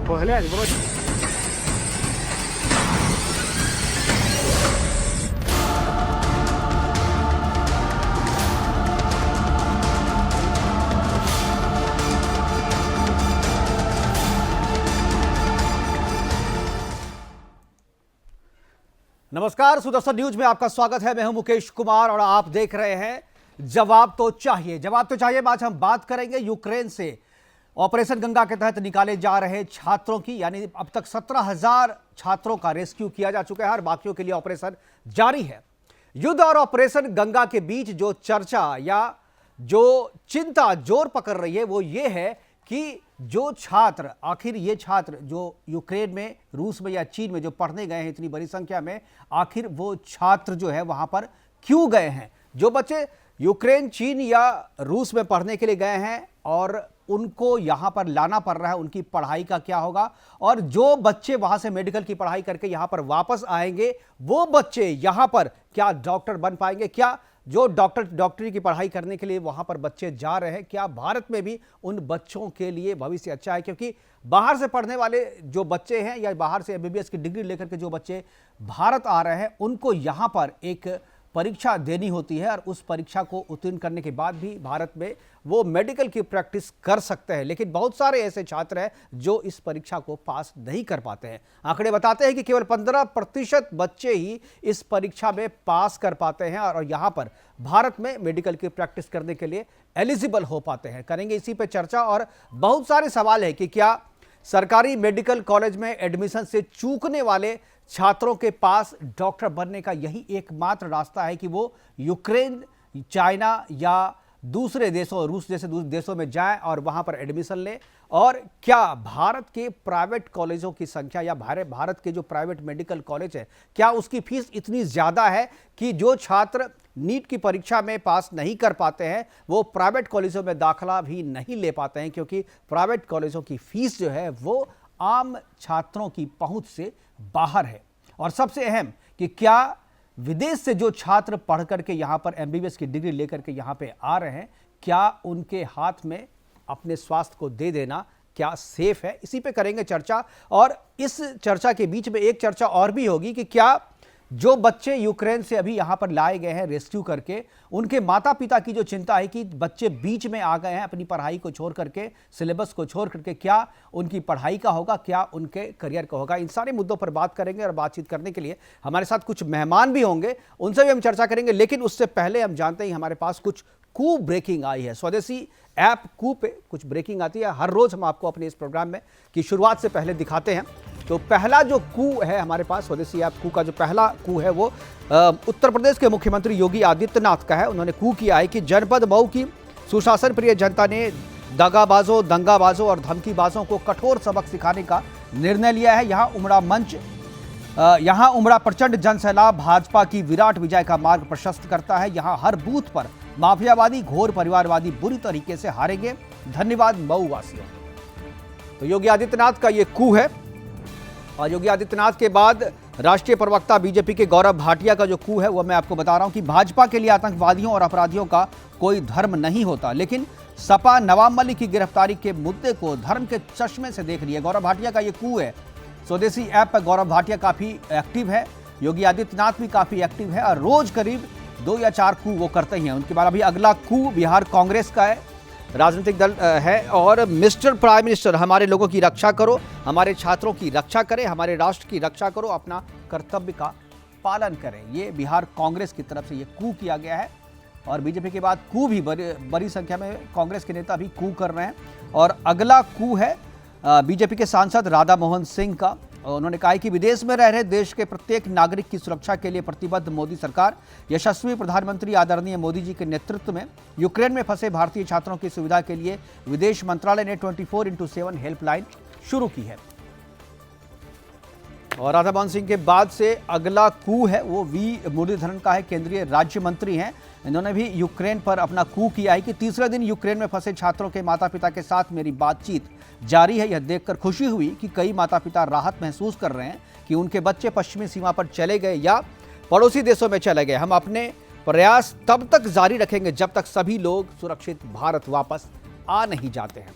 Поглянь, вроде. नमस्कार, सुदर्शन न्यूज में आपका स्वागत है। मैं हूं मुकेश कुमार और आप देख रहे हैं जवाब तो चाहिए। जवाब तो चाहिए आज हम बात करेंगे यूक्रेन से ऑपरेशन गंगा के तहत निकाले जा रहे छात्रों की, यानी अब तक 17,000 छात्रों का रेस्क्यू किया जा चुका है और बाकियों के लिए ऑपरेशन जारी है। युद्ध और ऑपरेशन गंगा के बीच जो चर्चा या जो चिंता जोर पकड़ रही है वो ये है कि जो छात्र, आखिर ये छात्र जो यूक्रेन में, रूस में या चीन में जो पढ़ने गए हैं इतनी बड़ी संख्या में, आखिर वो छात्र जो है वहां पर क्यों गए हैं? जो बच्चे यूक्रेन, चीन या रूस में पढ़ने के लिए गए हैं और उनको यहां पर लाना पड़ रहा है, उनकी पढ़ाई का क्या होगा? और जो बच्चे वहां से मेडिकल की पढ़ाई करके यहां पर वापस आएंगे, वो बच्चे यहां पर क्या डॉक्टर बन पाएंगे? क्या जो डॉक्टरी की पढ़ाई करने के लिए वहां पर बच्चे जा रहे हैं, क्या भारत में भी उन बच्चों के लिए भविष्य अच्छा है? क्योंकि बाहर से पढ़ने वाले जो बच्चे हैं या बाहर से एमबीबीएस की डिग्री लेकर के जो बच्चे भारत आ रहे हैं, उनको यहां पर एक परीक्षा देनी होती है और उस परीक्षा को उत्तीर्ण करने के बाद भी भारत में वो मेडिकल की प्रैक्टिस कर सकते हैं। लेकिन बहुत सारे ऐसे छात्र हैं जो इस परीक्षा को पास नहीं कर पाते हैं। आंकड़े बताते हैं कि केवल 15% बच्चे ही इस परीक्षा में पास कर पाते हैं और यहाँ पर भारत में मेडिकल की प्रैक्टिस करने के लिए एलिजिबल हो पाते हैं। करेंगे इसी पर चर्चा और बहुत सारे सवाल है कि क्या सरकारी मेडिकल कॉलेज में एडमिशन से चूकने वाले छात्रों के पास डॉक्टर बनने का यही एकमात्र रास्ता है कि वो यूक्रेन, चाइना या दूसरे देशों, रूस जैसे दूसरे देशों में जाएं और वहां पर एडमिशन लें? और क्या भारत के प्राइवेट कॉलेजों की संख्या या भारत के जो प्राइवेट मेडिकल कॉलेज है, क्या उसकी फीस इतनी ज़्यादा है कि जो छात्र नीट की परीक्षा में पास नहीं कर पाते हैं वो प्राइवेट कॉलेजों में दाखिला भी नहीं ले पाते हैं? क्योंकि प्राइवेट कॉलेजों की फीस जो है वो आम छात्रों की पहुंच से बाहर है। और सबसे अहम कि क्या विदेश से जो छात्र पढ़ करके यहाँ पर एमबीबीएस की डिग्री लेकर के यहाँ पे आ रहे हैं, क्या उनके हाथ में अपने स्वास्थ्य को दे देना क्या सेफ है? इसी पे करेंगे चर्चा। और इस चर्चा के बीच में एक चर्चा और भी होगी कि क्या जो बच्चे यूक्रेन से अभी यहाँ पर लाए गए हैं रेस्क्यू करके, उनके माता पिता की जो चिंता है कि बच्चे बीच में आ गए हैं अपनी पढ़ाई को छोड़ करके, सिलेबस को छोड़ करके, क्या उनकी पढ़ाई का होगा, क्या उनके करियर का होगा? इन सारे मुद्दों पर बात करेंगे और बातचीत करने के लिए हमारे साथ कुछ मेहमान भी होंगे, उनसे भी हम चर्चा करेंगे। लेकिन उससे पहले हम जानते हैं हमारे पास कुछ कू ब्रेकिंग आई है। स्वदेशी ऐप कू पे कुछ ब्रेकिंग आती है हर रोज, हम आपको अपने इस प्रोग्राम में की शुरुआत से पहले दिखाते हैं। तो पहला जो कू है हमारे पास स्वदेशी ऐप कू का जो पहला कू है वो उत्तर प्रदेश के मुख्यमंत्री योगी आदित्यनाथ का है। उन्होंने कू किया है कि जनपद मऊ की सुशासन प्रिय जनता ने दगाबाजों, दंगाबाजों और धमकीबाजों को कठोर सबक सिखाने का निर्णय लिया है। यहाँ उमड़ा प्रचंड जनसैलाब भाजपा की विराट विजय का मार्ग प्रशस्त करता है। यहाँ हर बूथ पर माफियावादी, घोर परिवारवादी बुरी तरीके से हारेंगे। धन्यवाद मऊ वासियों। तो योगी आदित्यनाथ का ये कू है। और योगी आदित्यनाथ के बाद राष्ट्रीय प्रवक्ता बीजेपी के गौरव भाटिया का जो कू है वो मैं आपको बता रहा हूं कि भाजपा के लिए आतंकवादियों और अपराधियों का कोई धर्म नहीं होता, लेकिन सपा नवाब मलिक की गिरफ्तारी के मुद्दे को धर्म के चश्मे से देख रही है। गौरव भाटिया का ये कू है। स्वदेशी ऐप पर गौरव भाटिया काफी एक्टिव है, योगी आदित्यनाथ भी काफी एक्टिव है और रोज करीब 2 या 4 कू वो करते हैं। उनके बाद अभी अगला कू बिहार कांग्रेस का है, राजनीतिक दल है। और मिस्टर प्राइम मिनिस्टर, हमारे लोगों की रक्षा करो, हमारे छात्रों की रक्षा करें, हमारे राष्ट्र की रक्षा करो, अपना कर्तव्य का पालन करें। ये बिहार कांग्रेस की तरफ से ये कू किया गया है। और बीजेपी के बाद कू भी बड़ी संख्या में कांग्रेस के नेता भी कू कर रहे हैं। और अगला कू है बीजेपी के सांसद राधा मोहन सिंह का। उन्होंने कहा कि विदेश में रह रहे देश के प्रत्येक नागरिक की सुरक्षा के लिए प्रतिबद्ध मोदी सरकार। यशस्वी प्रधानमंत्री आदरणीय मोदी जी के नेतृत्व में यूक्रेन में फंसे भारतीय छात्रों की सुविधा के लिए विदेश मंत्रालय ने 24x7 हेल्पलाइन शुरू की है। और राधा मोहन सिंह के बाद से अगला कू है वो वी मुरलीधरन का है, केंद्रीय राज्य मंत्री हैं। इन्होंने भी यूक्रेन पर अपना कू किया है कि तीसरे दिन यूक्रेन में फंसे छात्रों के माता पिता के साथ मेरी बातचीत जारी है। यह देखकर खुशी हुई कि कई माता पिता राहत महसूस कर रहे हैं कि उनके बच्चे पश्चिमी सीमा पर चले गए या पड़ोसी देशों में चले गए। हम अपने प्रयास तब तक जारी रखेंगे जब तक सभी लोग सुरक्षित भारत वापस आ नहीं जाते हैं।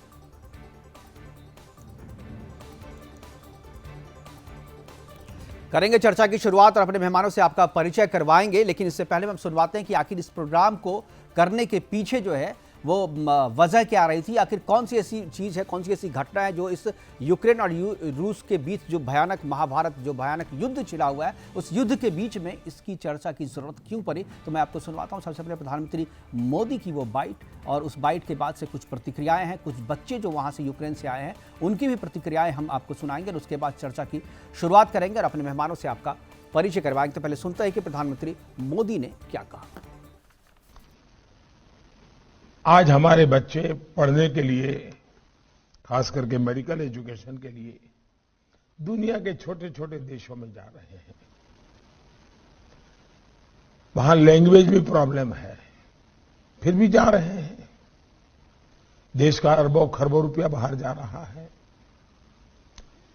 करेंगे चर्चा की शुरुआत और अपने मेहमानों से आपका परिचय करवाएंगे, लेकिन इससे पहले हम सुनवाते हैं कि आखिर इस प्रोग्राम को करने के पीछे जो है वो वजह क्या रही थी, आखिर कौन सी ऐसी चीज़ है, कौन सी ऐसी घटना है जो इस यूक्रेन और रूस के बीच जो भयानक महाभारत, जो भयानक युद्ध छिड़ा हुआ है, उस युद्ध के बीच में इसकी चर्चा की जरूरत क्यों पड़ी। तो मैं आपको सुनवाता हूँ। सबसे पहले प्रधानमंत्री मोदी की वो बाइट, और उस बाइट के बाद से कुछ प्रतिक्रियाएं हैं, कुछ बच्चे जो वहाँ से यूक्रेन से आए हैं उनकी भी प्रतिक्रियाएं हम आपको सुनाएंगे और उसके बाद चर्चा की शुरुआत करेंगे और अपने मेहमानों से आपका परिचय करवाएंगे। तो पहले सुनते हैं कि प्रधानमंत्री मोदी ने क्या कहा। आज हमारे बच्चे पढ़ने के लिए, खास करके मेडिकल एजुकेशन के लिए, दुनिया के छोटे छोटे देशों में जा रहे हैं। वहां लैंग्वेज भी प्रॉब्लम है, फिर भी जा रहे हैं। देश का अरबों खरबों रुपया बाहर जा रहा है।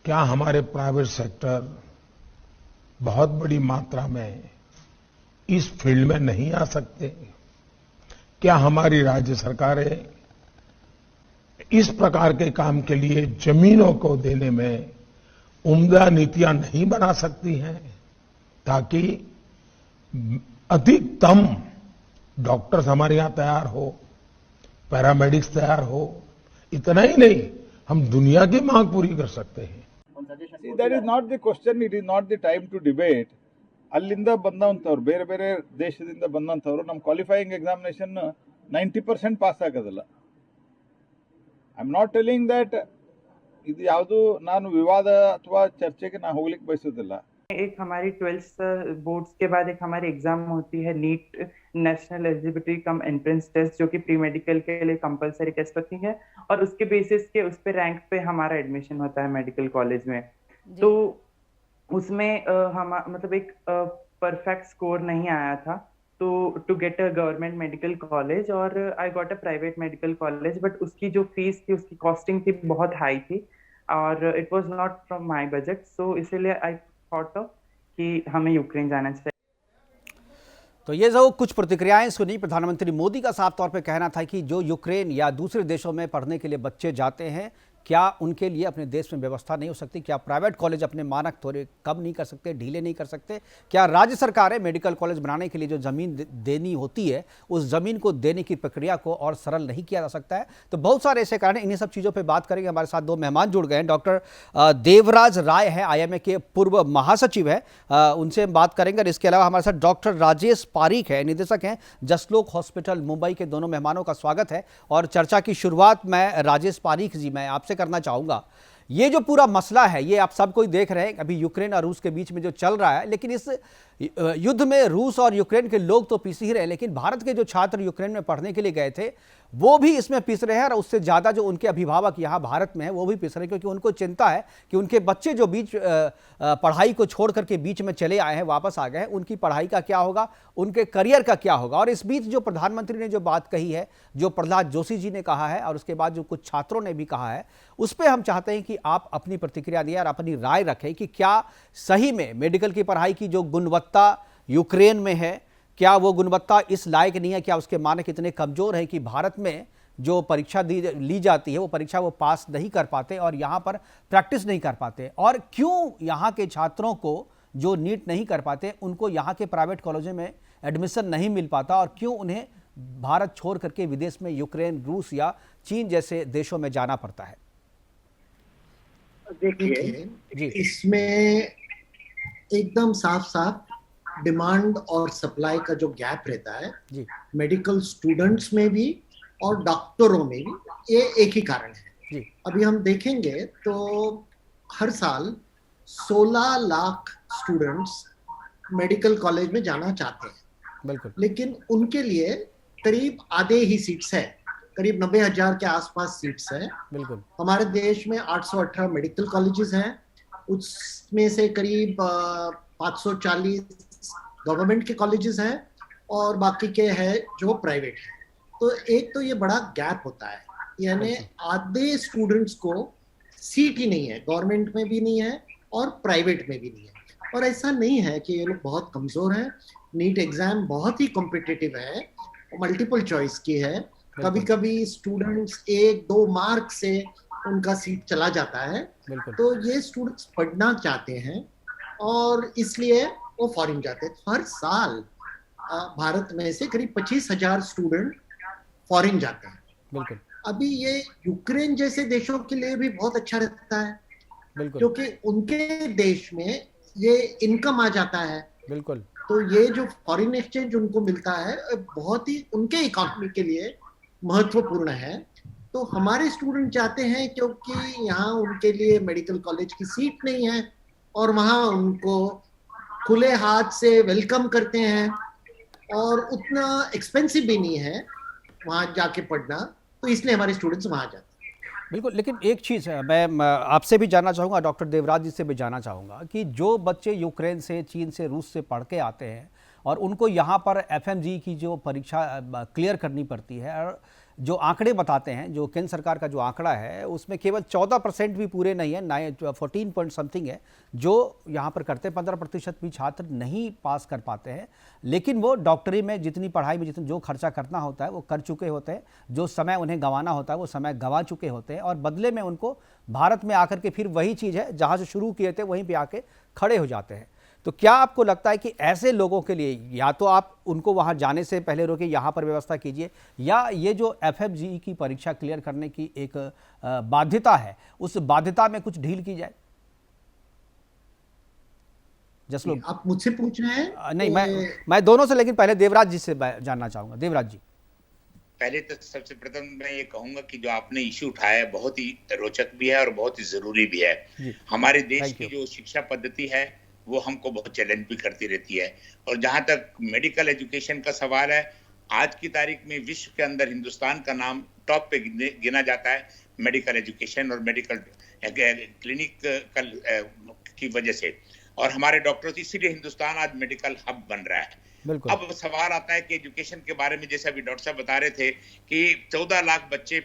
क्या हमारे प्राइवेट सेक्टर बहुत बड़ी मात्रा में इस फील्ड में नहीं आ सकते? क्या हमारी राज्य सरकारें इस प्रकार के काम के लिए जमीनों को देने में उम्दा नीतियां नहीं बना सकती हैं, ताकि अधिकतम डॉक्टर्स हमारे यहां तैयार हो, पैरामेडिक्स तैयार हो? इतना ही नहीं, हम दुनिया की मांग पूरी कर सकते हैं। See, that is not the question, it is not the time to debate. ಅಲ್ಲಿಂದ ಬಂದಂಥವ್ರು, ಬೇರೆ ಬೇರೆ ದೇಶದಿಂದ ಬಂದಂಥವ್ರು ನಮ್ಮ ಕ್ವಾಲಿಫೈಯಿಂಗ್ ಎಕ್ಸಾಮಿನೇಷನ್ 90% ಪಾಸ್ ಆಗೋದಿಲ್ಲ. I am not telling that ಇದು ಯಾವುದು ನಾನು ವಿವಾದ ಅಥವಾ ಚರ್ಚೆಗೆ ನಾನು ಹೋಗ್ಲಿಕ್ಕೆ ಬಯಸೋದಿಲ್ಲ. एक हमारी 12th बोर्ड्स के बाद एक हमारी एग्जाम होती है NEET, national eligibility cum entrance test, जो कि प्री मेडिकल के लिए कंपलसरी टेस्ट होती है और उसके बेसिस के उस पे रैंक पे हमारा एडमिशन होता है मेडिकल कॉलेज में। तो उसमें हम मतलब एक परफेक्ट स्कोर नहीं आया था तो to get a government medical college, और I got a private medical college, but उसकी जो फीस थी, उसकी कॉस्टिंग थी बहुत हाई थी और it was not from my budget, so इसीलिए आई थॉट ऑफ कि हमें यूक्रेन जाना चाहिए। तो ये जो कुछ प्रतिक्रियाएं सुनी, प्रधानमंत्री मोदी का साफ तौर पे कहना था कि जो यूक्रेन या दूसरे देशों में पढ़ने के लिए बच्चे जाते हैं, क्या उनके लिए अपने देश में व्यवस्था नहीं हो सकती? क्या प्राइवेट कॉलेज अपने मानक थोड़े कम नहीं कर सकते, ढीले नहीं कर सकते? क्या राज्य सरकारें मेडिकल कॉलेज बनाने के लिए जो ज़मीन देनी होती है, उस ज़मीन को देने की प्रक्रिया को और सरल नहीं किया जा सकता है? तो बहुत सारे ऐसे कारण, इन्हीं सब चीज़ों पर बात करेंगे। हमारे साथ दो मेहमान जुड़ गए हैं। डॉक्टर देवराज राय है, IMA के पूर्व महासचिव है, उनसे हम बात करेंगे। और इसके अलावा हमारे साथ डॉक्टर राजेश पारीक है, निदेशक हैं जसलोक हॉस्पिटल मुंबई के। दोनों मेहमानों का स्वागत है और चर्चा की शुरुआत मैं राजेश पारीक जी, मैं आपसे करना चाहूंगा। ये जो पूरा मसला है, ये आप सब कोई देख रहे हैं, अभी यूक्रेन और रूस के बीच में जो चल रहा है, लेकिन इस युद्ध में रूस और यूक्रेन के लोग तो पिस ही रहे, लेकिन भारत के जो छात्र यूक्रेन में पढ़ने के लिए गए थे वो भी इसमें पिस रहे हैं, और उससे ज़्यादा जो उनके अभिभावक यहाँ भारत में हैं वो भी पिस रहे हैं, क्योंकि उनको चिंता है कि उनके बच्चे जो बीच पढ़ाई को छोड़ करके बीच में चले आए हैं, वापस आ गए हैं, उनकी पढ़ाई का क्या होगा, उनके करियर का क्या होगा। और इस बीच जो प्रधानमंत्री ने जो बात कही है, जो प्रहलाद जोशी जी ने कहा है, और उसके बाद जो कुछ छात्रों ने भी कहा है, उस पर हम चाहते हैं कि आप अपनी प्रतिक्रिया दें और अपनी राय रखें कि क्या सही में मेडिकल की पढ़ाई की जो गुणवत्ता यूक्रेन में है, क्या वो गुणवत्ता इस लायक नहीं है? क्या उसके मानक इतने कमजोर हैं कि भारत में जो परीक्षा ली जाती है वो परीक्षा वो पास नहीं कर पाते और यहाँ पर प्रैक्टिस नहीं कर पाते? और क्यों यहाँ के छात्रों को जो नीट नहीं कर पाते उनको यहाँ के प्राइवेट कॉलेजों में एडमिशन नहीं मिल पाता, और क्यों उन्हें भारत छोड़ करके विदेश में यूक्रेन, रूस या चीन जैसे देशों में जाना पड़ता है? देखिए, इसमें एकदम साफ साफ डिमांड और सप्लाई का जो गैप रहता है जी, मेडिकल स्टूडेंट्स में भी और डॉक्टरों में भी, ये एक ही कारण है जी। अभी हम देखेंगे तो हर साल 16 लाख स्टूडेंट्स मेडिकल कॉलेज में जाना चाहते हैं, बिल्कुल, लेकिन उनके लिए करीब आधे ही सीट्स है, करीब 90,000 के आसपास सीट्स है। बिल्कुल, हमारे देश में 818 मेडिकल कॉलेजेस हैं, उसमें से करीब 540 गवर्नमेंट के कॉलेजेस हैं और बाकी के हैं जो प्राइवेट हैं। तो एक तो ये बड़ा गैप होता है, यानी आधे स्टूडेंट्स को सीट ही नहीं है, गवर्नमेंट में भी नहीं है और प्राइवेट में भी नहीं है। और ऐसा नहीं है कि ये लोग बहुत कमजोर हैं, नीट एग्जाम बहुत ही कॉम्पिटिटिव है, मल्टीपल चॉइस की है। कभी कभी स्टूडेंट्स 1-2 मार्क से उनका सीट चला जाता है। तो ये स्टूडेंट्स पढ़ना चाहते हैं और इसलिए वो फॉरेन जाते हैं। हर साल भारत में से करीब 25,000 स्टूडेंट फॉरेन जाते हैं। अभी ये यूक्रेन जैसे देशों के लिए भी बहुत अच्छा रहता है, क्योंकि उनके देश में ये इनकम आ जाता है। तो ये जो फॉरेन एक्सचेंज उनको मिलता है बहुत ही उनके इकोनॉमी के लिए महत्वपूर्ण है। तो हमारे स्टूडेंट चाहते हैं, क्योंकि यहाँ उनके लिए मेडिकल कॉलेज की सीट नहीं है और वहाँ उनको खुले हाथ से वेलकम करते हैं और उतना एक्सपेंसिव भी नहीं है वहाँ जाके पढ़ना, तो इसलिए हमारे स्टूडेंट्स वहाँ जाते हैं। बिल्कुल, लेकिन एक चीज़ है, मैं आपसे भी जानना चाहूँगा, डॉक्टर देवराज जी से भी जानना चाहूँगा कि जो बच्चे यूक्रेन से, चीन से, रूस से पढ़ के आते हैं और उनको यहाँ पर FMG की जो परीक्षा क्लियर करनी पड़ती है, और जो आंकड़े बताते हैं, जो केंद्र सरकार का जो आंकड़ा है उसमें केवल 14% भी पूरे नहीं है, 14 पॉइंट समथिंग है जो यहाँ पर करते हैं। 15% भी छात्र नहीं पास कर पाते हैं, लेकिन वो डॉक्टरी में जितनी पढ़ाई में जितना जो खर्चा करना होता है वो कर चुके होते हैं, जो समय उन्हें गंवाना होता है वो समय गंवा चुके होते हैं, और बदले में उनको भारत में आकर के फिर वही चीज़ है जहाँ से शुरू किए थे वहीं पर आके खड़े हो जाते हैं। तो क्या आपको लगता है कि ऐसे लोगों के लिए या तो आप उनको वहां जाने से पहले रोके, यहाँ पर व्यवस्था कीजिए, या ये जो FMG की परीक्षा क्लियर करने की एक बाध्यता है उस बाध्यता में कुछ ढील की जाए? जसलोक, आप मुझसे पूछ रहे हैं? नहीं, मैं दोनों से, लेकिन पहले देवराज जी से जानना चाहूंगा। देवराज जी, पहले तो सबसे प्रथम मैं ये कहूंगा कि जो आपने इश्यू उठाया है बहुत ही रोचक भी है और बहुत ही जरूरी भी है। हमारे देश की जो शिक्षा पद्धति है वो हमको बहुत चैलेंज भी करती रहती है। और जहां तक मेडिकल एजुकेशन का सवाल है, आज की तारीख में विश्व के अंदर हिंदुस्तान का नाम टॉप पे गिना जाता है मेडिकल एजुकेशन और मेडिकल क्लिनिक की वजह से, और हमारे डॉक्टर्स, इसीलिए हिंदुस्तान आज मेडिकल हब बन रहा है। अब सवाल आता है कि एजुकेशन के बारे में, जैसे अभी डॉक्टर साहब बता रहे थे कि 14 लाख बच्चे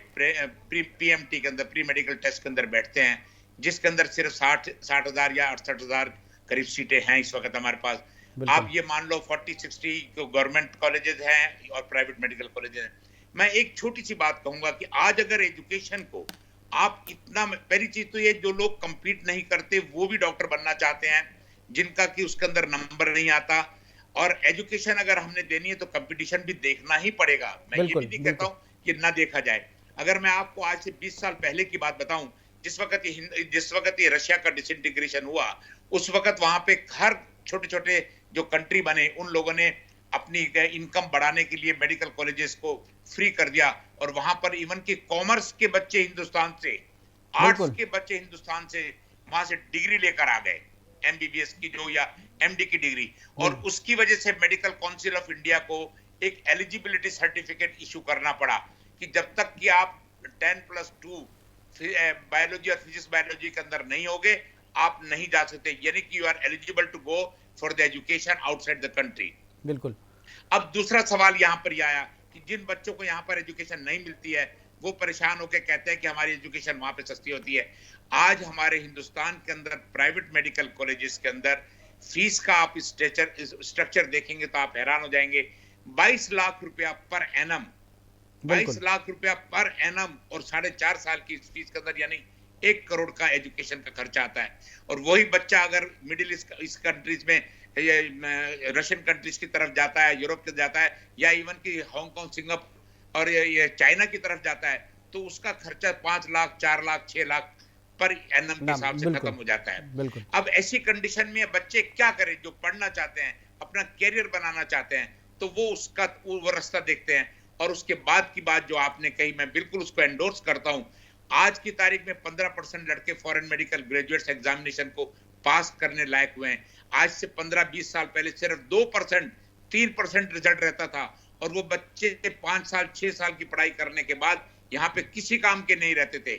PMT के अंदर, प्री मेडिकल टेस्ट के अंदर बैठते हैं, जिसके अंदर सिर्फ 60,000 या 68,000 करीब सीटें हैं इस वक्त हमारे पास। आप ये मान लो 40-60 गवर्नमेंट कॉलेजेस हैं और प्राइवेट मेडिकल कॉलेजेस हैं। मैं एक छोटी सी बात कहूंगा कि आज अगर एजुकेशन को आप इतना, पहली चीज तो ये जो लोग कंपीट नहीं करते वो भी डॉक्टर बनना चाहते हैं, जिनका कि उसके अंदर नंबर नहीं आता, और एजुकेशन अगर हमने देनी है तो कंपटीशन भी देखना ही पड़ेगा। मैं ये भी नहीं कहता हूँ कि ना देखा जाए। अगर मैं आपको आज से 20 साल पहले की बात बताऊं, जिस वक्त ये रशिया का डिसइंटीग्रेशन हुआ, उस वक्त वहां पे हर छोटे छोटे जो कंट्री बने, उन लोगों ने अपनी इनकम बढ़ाने के लिए मेडिकल कॉलेजेस को फ्री कर दिया, और वहां पर इवन कि कॉमर्स के बच्चे हिंदुस्तान से, आर्ट्स के बच्चे हिंदुस्तान से वहां से डिग्री लेकर आ गए, MBBS की जो या MD की डिग्री। और उसकी वजह से मेडिकल काउंसिल ऑफ इंडिया को एक एलिजिबिलिटी सर्टिफिकेट इशू करना पड़ा कि जब तक कि आप 10+2 बायोलॉजी और फिजिक्स बायोलॉजी के अंदर नहीं होगे आप नहीं जा सकते, यानी कि you are eligible to go for the education outside the country. बिल्कुल। अब दूसरा सवाल यहाँ पर आया कि जिन बच्चों को यहाँ पर एजुकेशन नहीं मिलती है वो परेशान होकर कहते हैं कि हमारी एजुकेशन वहां पे सस्ती होती है। आज हमारे हिंदुस्तान के अंदर प्राइवेट मेडिकल कॉलेजेस के अंदर फीस का आप स्ट्रक्चर देखेंगे तो आप हैरान हो जाएंगे। 22 लाख रुपया पर एनम, 22 लाख रुपया पर एनम, और 4.5 साल की फीस के अंदर यानी 1 करोड़ का एजुकेशन का खर्चा आता है। और वही बच्चा अगर मिडिल ईस्ट कंट्रीज में, रशियन कंट्रीज की तरफ जाता है, यूरोप की जाता है, या इवन की हांगकांग, सिंगापुर और ये चाइना की तरफ जाता है, तो उसका खर्चा 5 लाख, 4 लाख, 6 लाख पर एनम के हिसाब से खत्म हो जाता है। अब ऐसी कंडीशन में बच्चे क्या करें? जो पढ़ना चाहते हैं, अपना कैरियर बनाना चाहते हैं, तो वो रास्ता देखते हैं। और उसके बाद की बात जो आपने कही, मैं बिल्कुल उसको एंडोर्स करता हूं। आज की तारीख में 15% लड़के फॉरेन मेडिकल ग्रेजुएट्स एग्जामिनेशन को पास करने लायक हुए हैं। आज से 15-20 साल पहले सिर्फ 2%, 3% रिजल्ट रहता था, और वो बच्चे 5 साल 6 साल की पढ़ाई करने के बाद यहाँ पे किसी काम के नहीं रहते थे।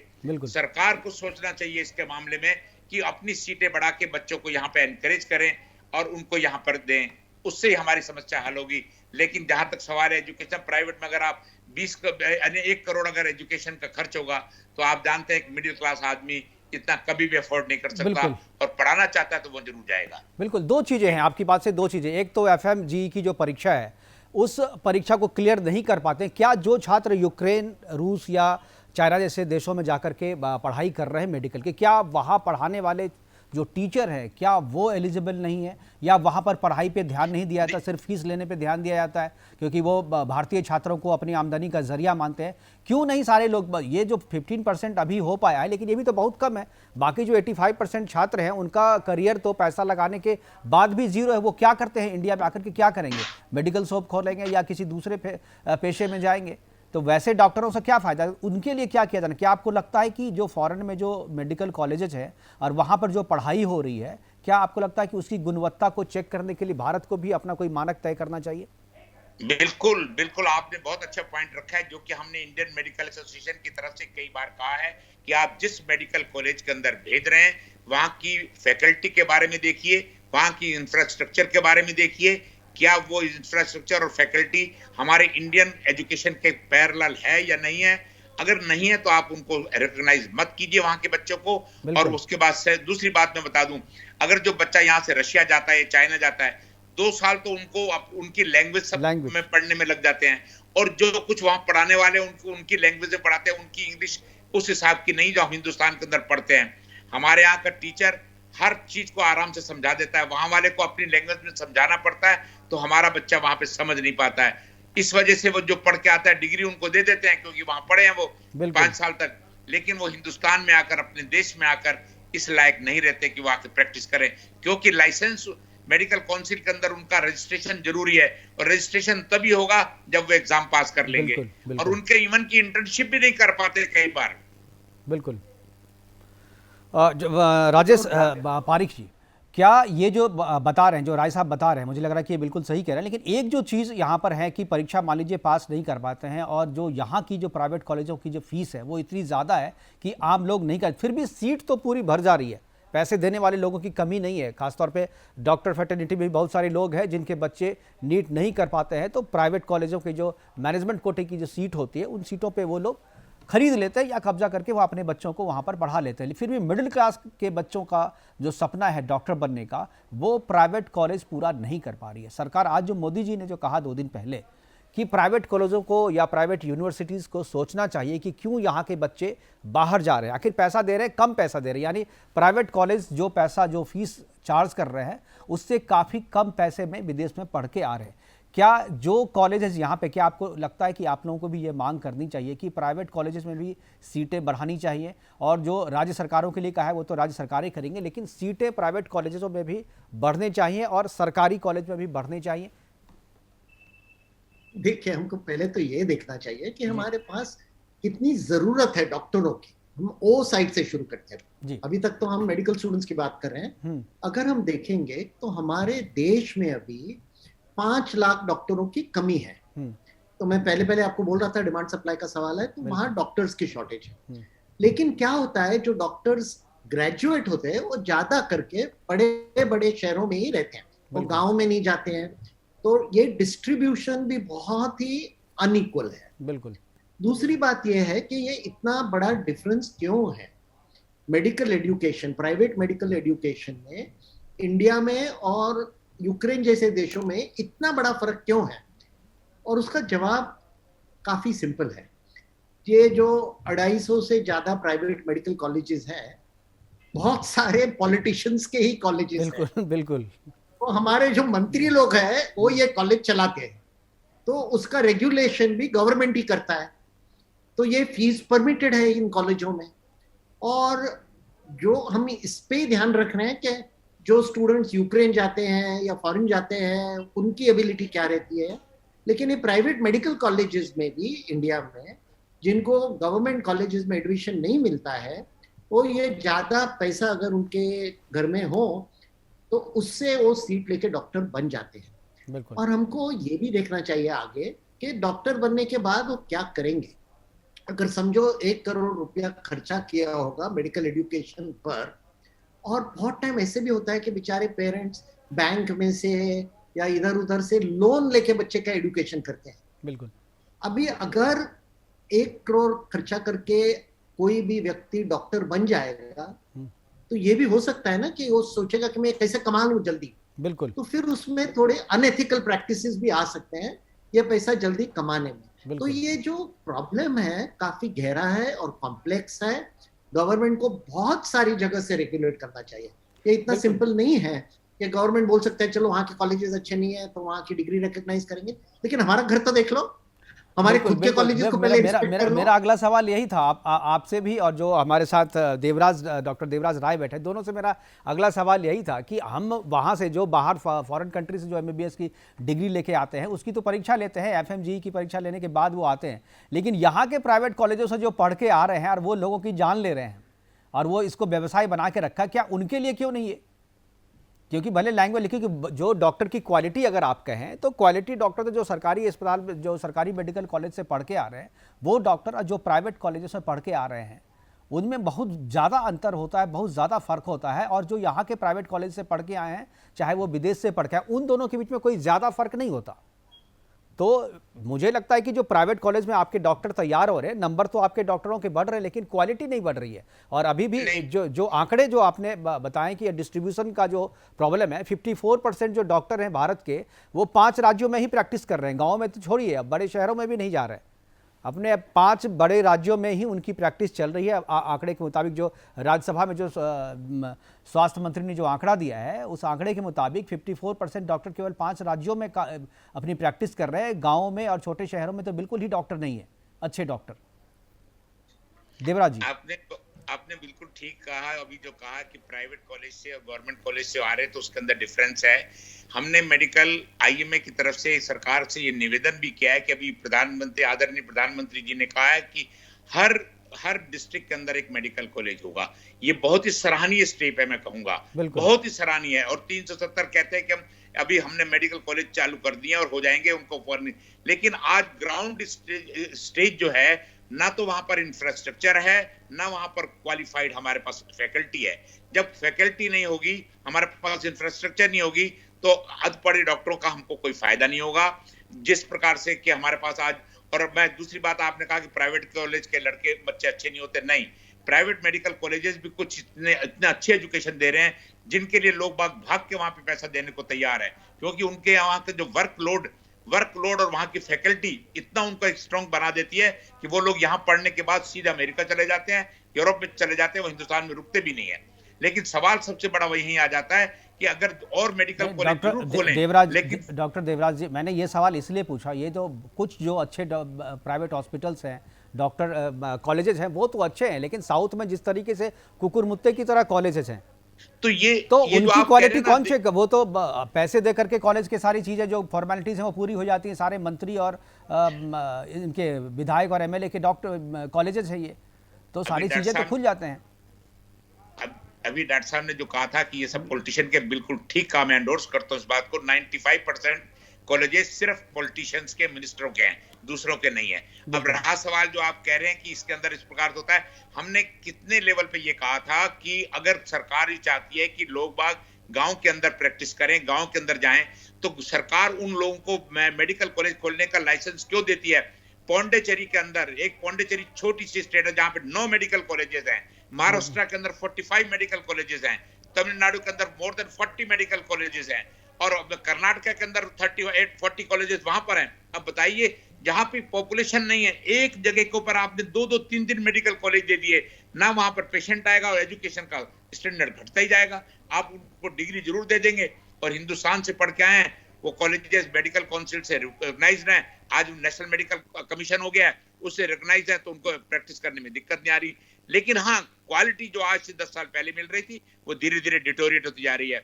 सरकार को सोचना चाहिए इसके मामले में कि अपनी सीटें बढ़ा के बच्चों को यहाँ पे एनकरेज करें और उनको यहाँ पर दें, उससे ही हमारी समस्या हल होगी। लेकिन जहां तक सवाल है एजुकेशन, प्राइवेट में अगर आप 1 करोड़ अगर एजुकेशन का खर्च होगा, तो आप जानते हैं एक मिडिल क्लास आदमी इतना कभी भी अफोर्ड नहीं कर सकता, बिल्कुल। और पढ़ाना चाहता है तो वो जरूर जाएगा। बिल्कुल, दो चीज़ें हैं आपकी बात से, दो चीज़ें। एक तो एफएमजी की जो परीक्षा है उस परीक्षा को क्लियर नहीं कर पाते, क्या जो छात्र यूक्रेन, रूस या चाइना जैसे देशों में जाकर के पढ़ाई कर रहे हैं मेडिकल के, क्या वहाँ पढ़ाने वाले जो टीचर हैं क्या वो एलिजिबल नहीं है, या वहाँ पर पढ़ाई पे ध्यान नहीं दिया जाता, सिर्फ फीस लेने पे ध्यान दिया जाता है क्योंकि वो भारतीय छात्रों को अपनी आमदनी का जरिया मानते हैं? क्यों नहीं सारे लोग, ये जो 15% अभी हो पाया है लेकिन ये भी तो बहुत कम है, बाकी जो 85% छात्र हैं उनका करियर तो पैसा लगाने के बाद भी जीरो है। वो क्या करते हैं इंडिया में आकर के, क्या करेंगे? मेडिकल शॉप खोलेंगे या किसी दूसरे पेशे में जाएंगे? तो वैसे डॉक्टरों से क्या फ़ायदा, उनके लिए क्या किया जाना? क्या आपको लगता है कि जो फॉरेन में जो मेडिकल कॉलेजेस हैं और वहाँ पर जो पढ़ाई हो रही है, क्या आपको लगता है कि उसकी गुणवत्ता को चेक करने के लिए भारत को भी अपना कोई मानक तय करना चाहिए? बिल्कुल बिल्कुल, आपने बहुत अच्छा पॉइंट रखा है, जो कि हमने इंडियन मेडिकल एसोसिएशन की तरफ से कई बार कहा है कि आप जिस मेडिकल कॉलेज के अंदर भेज रहे हैं वहां की फैकल्टी के बारे में देखिए, वहां की इंफ्रास्ट्रक्चर के बारे में देखिए, क्या वो इंफ्रास्ट्रक्चर और फैकल्टी हमारे इंडियन एजुकेशन के पैरेलल है या नहीं है। अगर नहीं है तो आप उनको रिकॉग्नाइज मत कीजिए वहां के बच्चों को। और उसके बाद से दूसरी बात मैं बता दूं, अगर जो बच्चा यहाँ से रशिया जाता है, चाइना जाता है, 2 साल तो उनको उनकी लैंग्वेज में पढ़ने में लग जाते हैं, और जो कुछ वहां पढ़ाने वाले उनको उनकी लैंग्वेज में पढ़ाते हैं, उनकी इंग्लिश उस हिसाब की नहीं जो हम हिंदुस्तान के अंदर पढ़ते हैं। हमारे यहाँ का टीचर हर चीज को आराम से समझा देता है, वहां वाले को अपनी लैंग्वेज में समझाना पड़ता है, तो हमारा बच्चा वहां पे समझ नहीं पाता है। इस वजह से वो जो पढ़ के आता है डिग्री उनको दे देते हैं, क्योंकि वहां पढ़े हैं वो 5 साल तक, लेकिन वो हिंदुस्तान में आकर, अपने देश में आकर इस लायक नहीं रहते कि वो आकर प्रैक्टिस करें, क्योंकि लाइसेंस मेडिकल काउंसिल के अंदर उनका रजिस्ट्रेशन जरूरी है, और रजिस्ट्रेशन तभी होगा जब वो एग्जाम पास कर लेंगे। और उनके इवन की इंटर्नशिप भी नहीं कर पाते कई बार। बिल्कुल। राजेश पारिक जी, क्या ये जो बता रहे हैं, जो राय साहब बता रहे हैं, मुझे लग रहा है कि ये बिल्कुल सही कह रहे हैं, लेकिन एक जो चीज़ यहाँ पर है कि परीक्षा मान लीजिए पास नहीं कर पाते हैं, और जो यहाँ की जो प्राइवेट कॉलेजों की जो फीस है वो इतनी ज़्यादा है कि आम लोग नहीं कर, फिर भी सीट तो पूरी भर जा रही है, पैसे देने वाले लोगों की कमी नहीं है। खासतौर पे डॉक्टर फैटर्निटी में भी बहुत सारे लोग हैं जिनके बच्चे नीट नहीं कर पाते हैं, तो प्राइवेट कॉलेजों के जो मैनेजमेंट कोटे की जो सीट होती है उन सीटों पर वो लोग खरीद लेते हैं या कब्जा करके वो अपने बच्चों को वहाँ पर पढ़ा लेते हैं। फिर भी मिडिल क्लास के बच्चों का जो सपना है डॉक्टर बनने का, वो प्राइवेट कॉलेज पूरा नहीं कर पा रही है सरकार। आज जो मोदी जी ने जो कहा 2 दिन पहले कि प्राइवेट कॉलेजों को या प्राइवेट यूनिवर्सिटीज़ को सोचना चाहिए कि क्यों यहाँ के बच्चे बाहर जा रहे हैं, आखिर पैसा दे रहे हैं, कम पैसा दे रहे हैं, यानी प्राइवेट कॉलेज जो पैसा, जो फीस चार्ज कर रहे हैं उससे काफ़ी कम पैसे में विदेश में पढ़ के आ रहे हैं। क्या जो कॉलेजेस यहाँ पे, क्या आपको लगता है कि आप लोगों को भी ये मांग करनी चाहिए कि प्राइवेट कॉलेजेस में भी सीटें बढ़ानी चाहिए, और जो राज्य सरकारों के लिए कहा है वो तो राज्य सरकारें करेंगे, लेकिन सीटें प्राइवेट कॉलेजों में भी बढ़ने चाहिए और सरकारी कॉलेज में भी बढ़ने चाहिए? देखिए, हमको पहले तो ये देखना चाहिए कि हमारे पास कितनी जरूरत है डॉक्टरों की। हम ओ साइड से शुरू करते हैं। अभी तक तो हम मेडिकल स्टूडेंट्स की बात कर रहे हैं। अगर हम देखेंगे तो हमारे देश में अभी 5 लाख डॉक्टरों की कमी है। तो मैं पहले आपको बोल रहा था डिमांड सप्लाई का सवाल है, तो वहां डॉक्टर्स की शॉर्टेज है। लेकिन क्या होता है, जो डॉक्टर्स ग्रेजुएट होते हैं वो ज्यादा करके बड़े बड़े शहरों में ही रहते हैं, वो गांव में नहीं जाते हैं, तो ये डिस्ट्रीब्यूशन भी बहुत ही अनइक्वल है। बिल्कुल। दूसरी बात यह है कि ये इतना बड़ा डिफरेंस क्यों है medical education, private medical education में इंडिया में और यूक्रेन जैसे देशों में इतना बड़ा फर्क क्यों है? और उसका जवाब काफी सिंपल है। ये जो 250 से ज्यादा प्राइवेट मेडिकल कॉलेजेस हैं, बहुत सारे पॉलिटिशियंस के ही कॉलेजेस हैं। बिल्कुल। तो हमारे जो मंत्री लोग हैं वो ये कॉलेज चलाते हैं, तो उसका रेगुलेशन भी गवर्नमेंट ही करता है, तो ये फीस परमिटेड है इन कॉलेजों में। और जो हम इस पे ध्यान रख रहे हैं कि जो स्टूडेंट्स यूक्रेन जाते हैं या फॉरेन जाते हैं उनकी एबिलिटी क्या रहती है, लेकिन ये प्राइवेट मेडिकल कॉलेजेस में भी इंडिया में जिनको गवर्नमेंट कॉलेजेस में एडमिशन नहीं मिलता है, वो ये ज्यादा पैसा अगर उनके घर में हो तो उससे वो सीट लेके डॉक्टर बन जाते हैं। और हमको ये भी देखना चाहिए आगे कि डॉक्टर बनने के बाद वो क्या करेंगे। अगर समझो 1 करोड़ रुपया खर्चा किया होगा मेडिकल एजुकेशन पर, और बहुत टाइम ऐसे भी होता है कि बेचारे पेरेंट्स बैंक में से या इधर उधर से लोन लेके बच्चे का एजुकेशन करते हैं। बिल्कुल। अभी अगर 1 करोड़ खर्चा करके कोई भी व्यक्ति डॉक्टर बन जाएगा तो ये भी हो सकता है ना कि वो सोचेगा कि मैं कैसे कमा लूं जल्दी, बिल्कुल। तो फिर उसमें थोड़े अनएथिकल प्रैक्टिसेस भी आ सकते हैं ये पैसा जल्दी कमाने में। तो ये जो प्रॉब्लम है काफी गहरा है और कॉम्प्लेक्स है। गवर्नमेंट को बहुत सारी जगह से रेगुलेट करना चाहिए। ये इतना सिंपल नहीं है कि गवर्नमेंट बोल सकता है चलो वहां के कॉलेजेस अच्छे नहीं है तो वहां की डिग्री रिकॉग्नाइज करेंगे, लेकिन हमारा घर तो देख लो, हमारे खुद के कॉलेजेस को पहले रिस्पेक्ट कर लो। मेरा अगला सवाल यही था आपसे भी, और जो हमारे साथ डॉक्टर देवराज राय बैठे, दोनों से मेरा अगला सवाल यही था कि हम वहाँ से जो बाहर फॉरेन कंट्री से जो MBBS की डिग्री लेके आते हैं उसकी तो परीक्षा लेते हैं, FMGE की परीक्षा लेने के बाद वो आते हैं, लेकिन यहाँ के प्राइवेट कॉलेजों से जो पढ़ के आ रहे हैं और वो लोगों की जान ले रहे हैं और वो इसको व्यवसाय बना के रखा, क्या उनके लिए क्यों नहीं है? क्योंकि भले लैंग्वेज लिखी कि जो डॉक्टर की क्वालिटी अगर आप कहें तो क्वालिटी डॉक्टर तो जो सरकारी अस्पताल, जो सरकारी मेडिकल कॉलेज से पढ़ के आ रहे हैं वो डॉक्टर और जो प्राइवेट कॉलेजों से पढ़ के आ रहे हैं उनमें बहुत ज़्यादा अंतर होता है, बहुत ज़्यादा फ़र्क होता है। और जो यहाँ के प्राइवेट कॉलेज से पढ़ के आए हैं, चाहे वो विदेश से पढ़ के आए, उन दोनों के बीच में कोई ज़्यादा फ़र्क नहीं होता। तो मुझे लगता है कि जो प्राइवेट कॉलेज में आपके डॉक्टर तैयार हो रहे हैं, नंबर तो आपके डॉक्टरों के बढ़ रहे हैं, लेकिन क्वालिटी नहीं बढ़ रही है। और अभी भी जो आंकड़े जो आपने बताएं कि डिस्ट्रीब्यूशन का जो प्रॉब्लम है, 54% जो डॉक्टर हैं भारत के वो 5 राज्यों में ही प्रैक्टिस कर रहे हैं, गाँव में तो छोड़िए, अब बड़े शहरों में भी नहीं जा रहे, अपने 5 बड़े राज्यों में ही उनकी प्रैक्टिस चल रही है। आंकड़े के मुताबिक जो राज्यसभा में जो स्वास्थ्य मंत्री ने जो आंकड़ा दिया है, उस आंकड़े के मुताबिक 54% डॉक्टर केवल 5 राज्यों में अपनी प्रैक्टिस कर रहे हैं। गाँवों में और छोटे शहरों में तो बिल्कुल ही डॉक्टर नहीं है, अच्छे डॉक्टर। देवराज जी, आपने बिल्कुल ठीक कहा। अभी जो कहा कि प्राइवेट कॉलेज से और गवर्नमेंट कॉलेज से आ रहे तो उसके अंदर डिफरेंस है। हमने मेडिकल IMA की तरफ से सरकार से ये निवेदन भी किया है कि अभी आदरणीय प्रधानमंत्री जी ने कहा है कि हर डिस्ट्रिक्ट के अंदर एक मेडिकल कॉलेज होगा। ये बहुत ही सराहनीय स्टेप है, मैं कहूंगा बहुत ही सराहनीय है। और 370 कहते हैं कि अभी हमने मेडिकल कॉलेज चालू कर दिए और हो जाएंगे उनको फॉरन, लेकिन आज ग्राउंड स्टेज जो है, ना तो वहां पर इंफ्रास्ट्रक्चर है, ना वहां पर क्वालिफाइड हमारे पास फैकल्टी है। जब फैकल्टी नहीं होगी, हमारे पास इंफ्रास्ट्रक्चर नहीं होगी, तो अधपढ़े डॉक्टरों का हमको कोई फायदा नहीं होगा। जिस प्रकार से कि हमारे पास आज, और मैं दूसरी बात, आपने कहा कि प्राइवेट कॉलेज के लड़के बच्चे अच्छे नहीं होते, नहीं, प्राइवेट मेडिकल कॉलेजेस भी कुछ इतने अच्छे एजुकेशन दे रहे हैं जिनके लिए लोग भाग के वहां पे पैसा देने को तैयार है, क्योंकि उनके वहां के जो वर्कलोड और वहां की फैकल्टी इतना उनको स्ट्रांग बना देती है कि वो लोग यहाँ पढ़ने के बाद सीधा अमेरिका चले जाते हैं, यूरोप में चले जाते हैं, वो हिंदुस्तान में रुकते भी नहीं है। लेकिन सवाल सबसे बड़ा वही आ जाता है कि अगर और मेडिकल कॉलेज जरूर खोलें। डॉक्टर देवराज जी, मैंने ये सवाल इसलिए पूछा, ये तो कुछ जो अच्छे प्राइवेट हॉस्पिटल्स हैं, डॉक्टर कॉलेजेस हैं, वो तो अच्छे हैं, लेकिन साउथ में जिस तरीके से कुकुर मुत्ते की तरह कॉलेजेस हैं, तो उनकी क्वालिटी कौन से, वो तो पैसे दे करके कॉलेज के सारी चीजें जो फॉर्मेलिटीज हैं वो पूरी हो जाती हैं, सारे मंत्री और इनके विधायक और MLA के डॉक्टर कॉलेजेस है ये, तो सारी चीजें तो खुल जाते हैं। अभी डॉक्टर साहब ने जो कहा था कि ये सब पॉलिटिशियन के, बिल्कुल ठीक कहा, मैं एंडोर्स करता हूँ इस बात को। 95% कॉलेजेस सिर्फ पॉलिटिशियंस के, मिनिस्टरों के हैं, दूसरों के नहीं है। अब रहा सवाल जो आप कह रहे हैं कि इसके अंदर इस प्रकार होता है, हमने कितने लेवल पे ये कहा था कि अगर सरकार ही चाहती है कि लोग बाग गांव के अंदर प्रैक्टिस करें, गांव के अंदर जाएं, तो सरकार उन लोगों को मेडिकल कॉलेज खोलने का लाइसेंस क्यों देती है? पौंडीचेरी के अंदर, एक पौंडीचेरी छोटी सी स्टेट है जहां पे 9 मेडिकल कॉलेजेस हैं, महाराष्ट्र के अंदर 45 मेडिकल कॉलेजेस हैं, तमिलनाडु के अंदर मोर देन 40 मेडिकल कॉलेजेस हैं, और कर्नाटक के अंदर 38-40 कॉलेजेस वहां पर हैं। अब बताइए, जहां पे पॉपुलेशन नहीं है, एक जगह के ऊपर आपने 2-2, 3-3 मेडिकल कॉलेज दे दिए, ना वहां पर पेशेंट आएगा और एजुकेशन का स्टैंडर्ड घटता ही जाएगा। आप उनको डिग्री जरूर दे देंगे, और हिंदुस्तान से पढ़ के आए हैं, वो कॉलेजेस मेडिकल काउंसिल से रिकॉग्नाइज्ड हैं, आज नेशनल मेडिकल कमीशन हो गया है, उससे रिकॉग्नाइज्ड है, तो उनको प्रैक्टिस करने में दिक्कत नहीं आ रही। लेकिन हाँ, क्वालिटी जो आज से 10 साल पहले मिल रही थी, वो धीरे धीरे डिटोरिएट होती जा रही है।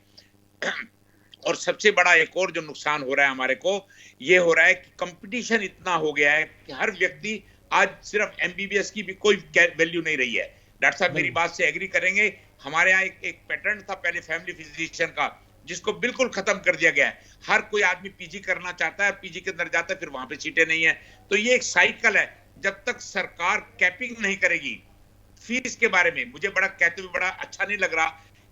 और सबसे बड़ा एक और जो नुकसान हो रहा है हमारे को, ये हो रहा है कि कंपटीशन इतना हो गया है कि हर व्यक्ति, आज सिर्फ MBBS की भी कोई वैल्यू नहीं रही है। डॉक्टर साहब मेरी बात से एग्री करेंगे, हमारे यहाँ एक पैटर्न था पहले फैमिली फिजिशियन का, जिसको बिल्कुल खत्म कर दिया गया है। हर कोई आदमी PG करना चाहता है, PG के अंदर जाता है, फिर वहां पे सीटें नहीं है। तो ये एक साइकिल है, जब तक सरकार कैपिंग नहीं करेगी फीस के बारे में, मुझे बड़ा कहते हुए बड़ा अच्छा नहीं लग रहा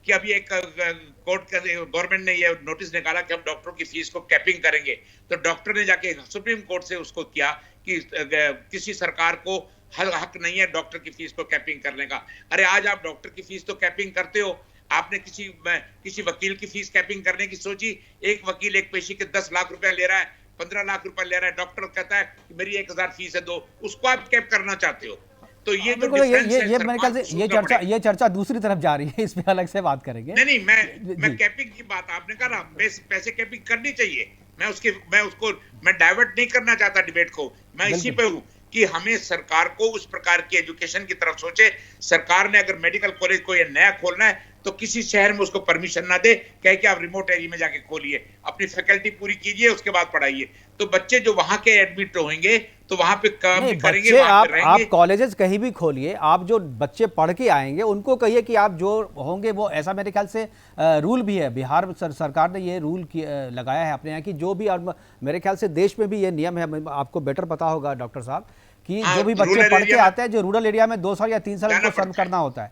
कि अभी एक कोर्ट का गवर्नमेंट ने ये नोटिस निकाला कि हम डॉक्टरों की फीस को कैपिंग करेंगे, तो डॉक्टर ने जाके सुप्रीम कोर्ट से उसको किया कि किसी सरकार को हक नहीं है डॉक्टर की फीस को कैपिंग करने का। अरे आज आप डॉक्टर की फीस तो कैपिंग करते हो, आपने किसी वकील की फीस कैपिंग करने की सोची? एक वकील एक पेशी के 10 लाख रुपया ले रहा है, 15 लाख रुपया ले रहा है, डॉक्टर कहता है कि मेरी 1000 फीस है, दो, उसको आप कैप करना चाहते हो। तो ये जो डिफरेंस है, मेरे ख्याल से ये चर्चा दूसरी तरफ जा रही है, इसमें अलग से बात करेंगे। नहीं, मैं कैपिंग की बात, आपने कहा ना पैसे कैपिंग करनी चाहिए, मैं डाइवर्ट नहीं करना चाहता डिबेट को, मैं इसी पे हूं कि हमें सरकार को उस प्रकार की एजुकेशन की तरफ सोचे। सरकार ने अगर मेडिकल कॉलेज को ये नया खोलना है तो किसी शहर में उसको परमिशन ना दे, कहे कि आप रिमोट एरिया में जाके खोलिए, अपनी फैकल्टी पूरी कीजिए, उसके बाद पढ़ाइए। तो बच्चे जो वहां के एडमिट होंगे तो वहां पे काम भी करेंगे, वहां पे रहेंगे। आप कॉलेजेस कहीं भी खोलिए, आप जो बच्चे पढ़ के आएंगे उनको कहिए कि आप जो होंगे वो, ऐसा मेरे ख्याल से रूल भी है, बिहार सरकार ने ये रूल लगाया है अपने यहाँ की, जो भी, और मेरे ख्याल से देश में भी ये नियम है, आपको बेटर पता होगा डॉक्टर साहब, कि जो भी बच्चे पढ़ के आते हैं, जो रूरल एरिया में 2 साल या 3 साल उनको सर्व करना होता है,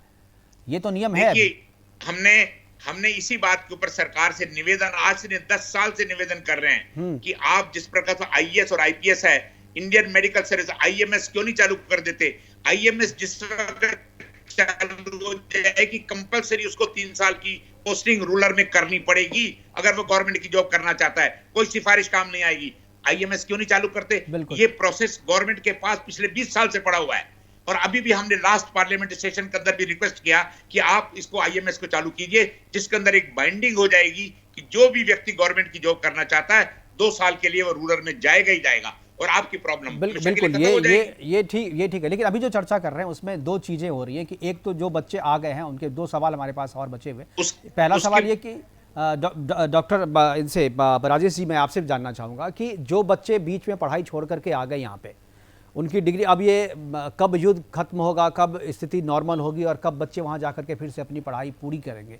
ये तो नियम है। हमने इसी बात के ऊपर सरकार से निवेदन, आज से 10 साल से निवेदन कर रहे हैं कि आप जिस प्रकार से आईएएस और आईपीएस है, इंडियन मेडिकल सर्विस, आईएमएस क्यों नहीं चालू कर देते? आईएमएस जिस चालू हो जाए कि कंपलसरी उसको 3 साल की पोस्टिंग रूरल में करनी पड़ेगी अगर वो गवर्नमेंट की जॉब करना चाहता है, कोई सिफारिश काम नहीं आएगी। आईएमएस क्यों नहीं चालू करते? ये प्रोसेस गवर्नमेंट के पास पिछले 20 साल से पड़ा हुआ है, और अभी भी हमने लास्ट पार्लियामेंट सेशन के अंदर भी रिक्वेस्ट किया कि आप इसको आईएमएस को चालू कीजिए, जिसके अंदर एक बाइंडिंग हो जाएगी कि जो भी व्यक्ति गवर्नमेंट की जॉब करना चाहता है 2 साल के लिए वो रूरल में जाएगा ही जाएगा, और आपकी प्रॉब्लम बिल्कुल ये ठीक है। लेकिन अभी जो चर्चा कर रहे हैं उसमें 2 चीजें हो रही है कि एक तो जो बच्चे आ गए हैं उनके 2 सवाल हमारे पास और बचे हुए। पहला सवाल ये कि डॉक्टर इनसे राजेश जी, मैं आपसे जानना चाहूँगा कि जो बच्चे बीच में पढ़ाई छोड़ करके आ गए यहाँ पे, उनकी डिग्री, अब ये कब युद्ध खत्म होगा, कब स्थिति नॉर्मल होगी और कब बच्चे वहाँ जा करके फिर से अपनी पढ़ाई पूरी करेंगे?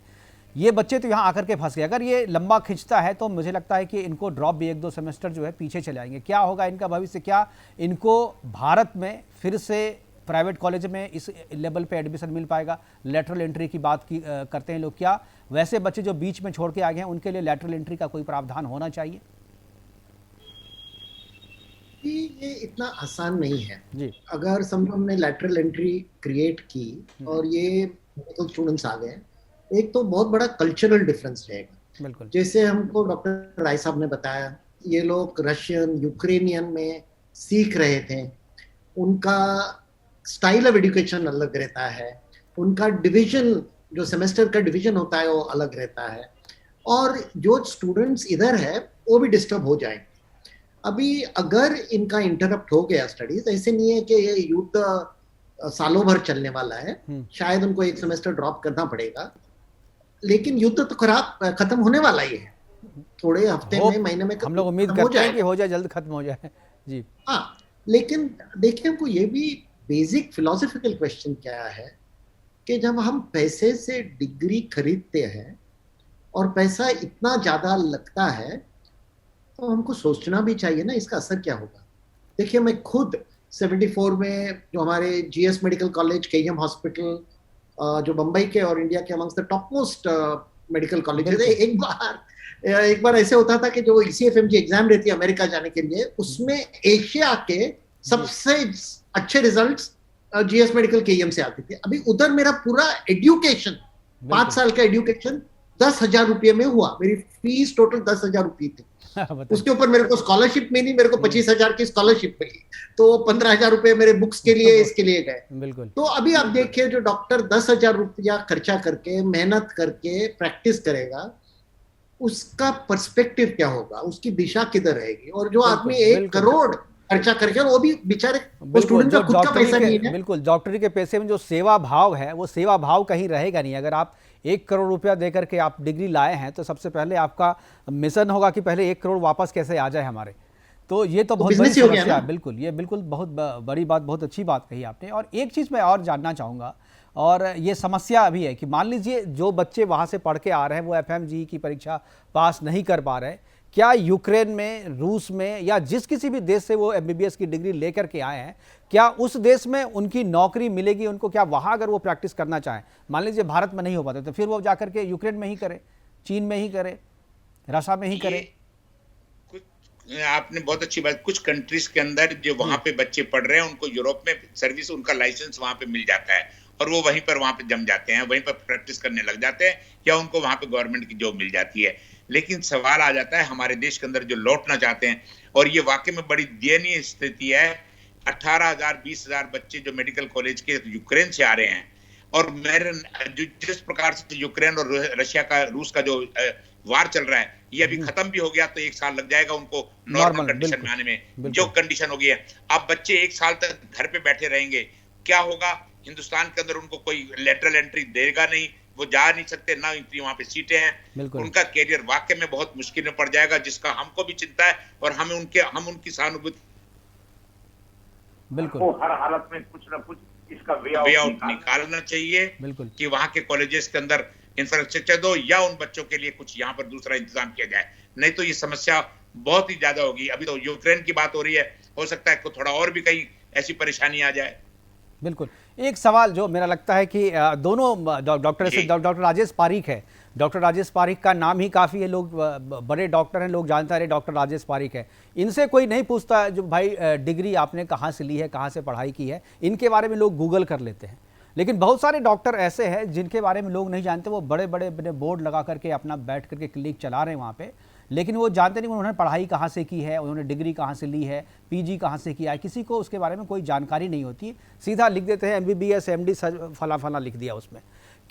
ये बच्चे तो यहाँ आकर के फंस गए। अगर ये लंबा खिंचता है तो मुझे लगता है कि इनको ड्रॉप भी 1-2 सेमेस्टर जो है पीछे चले आएंगे। क्या होगा इनका भविष्य? क्या इनको भारत में फिर से प्राइवेट कॉलेज में इस लेवल पे एडमिशन मिल पाएगा? लेटरल एंट्री की बात करते हैं लोग, क्या वैसे बच्चे जो बीच में छोड़ के आ गए हैं उनके लिए लेटरल एंट्री का कोई प्रावधान होना चाहिए? ये इतना आसान नहीं है जी। अगर समझो हमने लैटरल एंट्री क्रिएट की और ये मेडिकल स्टूडेंट्स आ गए, एक तो बहुत बड़ा कल्चरल डिफरेंस रहेगा। बिल्कुल, जैसे हमको डॉक्टर राय साहब ने बताया, ये लोग रशियन, यूक्रेनियन में सीख रहे थे, उनका स्टाइल ऑफ एजुकेशन अलग रहता है, उनका डिवीजन, जो सेमेस्टर का डिवीजन होता है वो अलग रहता है, और जो स्टूडेंट्स इधर है वो भी डिस्टर्ब हो जाएंगे। अभी अगर इनका इंटरप्ट हो गया स्टडीज, ऐसे नहीं है कि ये युद्ध सालों भर चलने वाला है, शायद उनको 1 सेमेस्टर ड्रॉप करना पड़ेगा, लेकिन युद्ध तो खत्म होने वाला ही है, थोड़े हफ्ते में, महीने में हम लोग उम्मीद करते हैं कि हो जाए, जल्द खत्म हो जाए जी। हाँ, लेकिन देखिए हमको ये भी बेसिक फिलोसॉफिकल क्वेश्चन क्या है कि जब हम पैसे से डिग्री खरीदते हैं और पैसा इतना ज्यादा लगता है तो हमको सोचना भी चाहिए ना इसका असर क्या होगा। देखिए मैं खुद 74 में जो हमारे GS medical college, KEM hospital, जो बम्बई के और इंडिया के amongst the top most medical college है, एक बार ऐसे होता था कि जो ईसीएफएमजी एग्जाम रहती है अमेरिका जाने के लिए, उसमें एशिया के सबसे अच्छे रिजल्ट्स जीएस मेडिकल केईएम से आते थे। अभी उधर मेरा पूरा एजुकेशन, 5 साल का एजुकेशन 10,000 रुपये में हुआ, मेरी फीस टोटल 10,000 रुपये थी। उसके ऊपर मेरे को स्कॉलरशिप मिली, मेरे को 25,000 की स्कॉलरशिप मिली, तो 15,000 रुपए मेरे बुक्स के लिए, इसके लिए गए। बिल्कुल। तो अभी आप देखिए जो डॉक्टर 10,000 रुपया खर्चा करके, मेहनत करके प्रैक्टिस करेगा, उसका पर्सपेक्टिव क्या होगा, उसकी दिशा किधर रहेगी? और जो आदमी 1 करोड़ खर्चा करके, वो भी बेचारे स्टूडेंट का खुद का पैसा नहीं है। बिल्कुल, डॉक्टरी के पैसे में जो सेवा भाव है, वो सेवा भाव कहीं रहेगा नहीं। अगर आप 1 करोड़ रुपया देकर के आप डिग्री लाए हैं तो सबसे पहले आपका मिशन होगा कि पहले 1 करोड़ वापस कैसे आ जाए हमारे। तो ये तो बहुत बड़ी समस्या है। बिल्कुल, ये बिल्कुल बहुत बड़ी बात, बहुत अच्छी बात कही आपने। और एक चीज़ मैं और जानना चाहूँगा, और ये समस्या अभी है कि मान लीजिए जो बच्चे वहाँ से पढ़ के आ रहे हैं वो एफएमजी की परीक्षा पास नहीं कर पा रहे, क्या यूक्रेन में, रूस में, या जिस किसी भी देश से वो एमबीबीएस की डिग्री लेकर के आए हैं, क्या उस देश में उनकी नौकरी मिलेगी उनको? क्या वहाँ अगर वो प्रैक्टिस करना चाहें, मान लीजिए भारत में नहीं हो पाते, तो फिर वो जाकर के यूक्रेन में ही करे, चीन में ही करे, रशिया में ही करे? आपने बहुत अच्छी बात, कुछ कंट्रीज के अंदर जो वहां पे बच्चे पढ़ रहे हैं उनको यूरोप में सर्विस, उनका लाइसेंस वहां पे मिल जाता है और वो वहां पे जम जाते हैं, वहीं पर प्रैक्टिस करने लग जाते हैं या उनको वहां पे गवर्नमेंट की जॉब मिल जाती है। लेकिन सवाल आ जाता है हमारे देश के अंदर जो लौटना चाहते हैं, और ये वाकई में बड़ी दयनीय स्थिति है। 18,000 20,000 बच्चे जो मेडिकल कॉलेज के यूक्रेन से आ रहे हैं, और मेरे जिस प्रकार से यूक्रेन और रशिया का, रूस का जो वार चल रहा है, ये अभी खत्म भी हो गया तो 1 साल लग जाएगा उनको नॉर्मल कंडीशन में आने में। जो कंडीशन हो गई है, अब बच्चे 1 साल तक घर पे बैठे रहेंगे, क्या होगा? हिंदुस्तान के अंदर उनको कोई लेटरल एंट्री देगा नहीं, वो जा नहीं सकते, ना इतनी वहां पे सीटें हैं, उनका कैरियर वाकई में बहुत मुश्किल में पड़ जाएगा, जिसका हमको भी चिंता है और हम उनकी सहानुभूति बिल्कुल हर हालत में कुछ ना कुछ इसका वे आउट निकालना चाहिए। बिल्कुल कि वहां के कॉलेजेस के अंदर इंफ्रास्ट्रक्चर दो या उन बच्चों के लिए कुछ यहाँ पर दूसरा इंतजाम किया जाए, नहीं तो ये समस्या बहुत ही ज्यादा होगी। अभी तो यूक्रेन की बात हो रही है, हो सकता है थोड़ा और भी कहीं ऐसी परेशानी आ जाए। बिल्कुल। एक सवाल जो मेरा लगता है कि दोनों डॉक्टर राजेश पारीख है, डॉक्टर राजेश पारीख का नाम ही काफ़ी है, लोग बड़े डॉक्टर हैं, लोग जानते रहे डॉक्टर राजेश पारीख है, इनसे कोई नहीं पूछता जो भाई डिग्री आपने कहाँ से ली है, कहाँ से पढ़ाई की है, इनके बारे में लोग गूगल कर लेते हैं। लेकिन बहुत सारे डॉक्टर ऐसे हैं जिनके बारे में लोग नहीं जानते, वो बड़े बड़े अपने बोर्ड लगा करके अपना बैठ करके क्लिनिक चला रहे हैं वहाँ पे, लेकिन वो जानते नहीं उन्होंने पढ़ाई कहाँ से की है, उन्होंने डिग्री कहाँ से ली है, पीजी कहाँ से किया है, किसी को उसके बारे में कोई जानकारी नहीं होती। सीधा लिख देते हैं MBBS MD फला फला लिख दिया उसमें।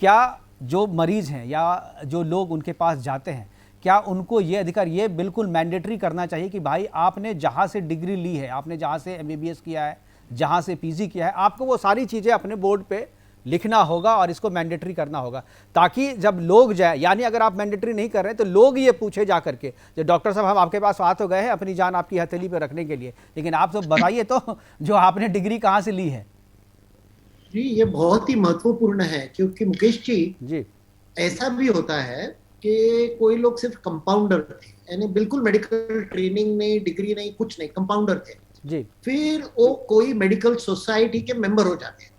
क्या जो मरीज़ हैं या जो लोग उनके पास जाते हैं, क्या उनको ये अधिकार, ये बिल्कुल मैंडेटरी करना चाहिए कि भाई आपने जहाँ से डिग्री ली है, आपने जहाँ से MBBS किया है, जहाँ से PG किया है, आपको वो सारी चीज़ें अपने बोर्ड पे लिखना होगा और इसको मैंडेटरी करना होगा, ताकि जब लोग जाए, यानी अगर आप मैंडेटरी नहीं कर रहे हैं तो लोग ये पूछे जा करके जो डॉक्टर साहब हम आपके पास आ तो गए हैं अपनी जान आपकी हथेली पे रखने के लिए, लेकिन आप तो बताइए तो जो आपने डिग्री कहाँ से ली है। जी ये बहुत ही महत्वपूर्ण है, क्योंकि मुकेश जी ऐसा भी होता है कि कोई लोग सिर्फ कंपाउंडर थे, यानी बिल्कुल मेडिकल ट्रेनिंग नहीं, डिग्री नहीं, कुछ नहीं, कंपाउंडर थे जी, फिर वो कोई मेडिकल सोसाइटी के मेंबर हो जाते हैं,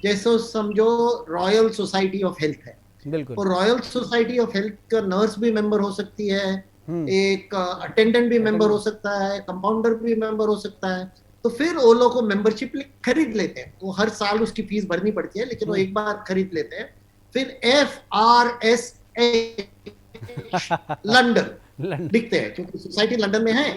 जैसे समझो रॉयल सोसाइटी ऑफ हेल्थ है, बिल्कुल, और रॉयल सोसाइटी ऑफ हेल्थ का नर्स भी मेंबर हो सकती है, एक अटेंडेंट भी मेंबर हो सकता है, कंपाउंडर भी मेंबर हो सकता है, तो फिर वो लोग को मेंबरशिप खरीद लेते हैं, वो हर साल उसकी फीस भरनी पड़ती है, लेकिन वो एक बार खरीद लेते हैं। फिर FRSH लंदन लिखते हैं, क्योंकि सोसाइटी लंदन में है,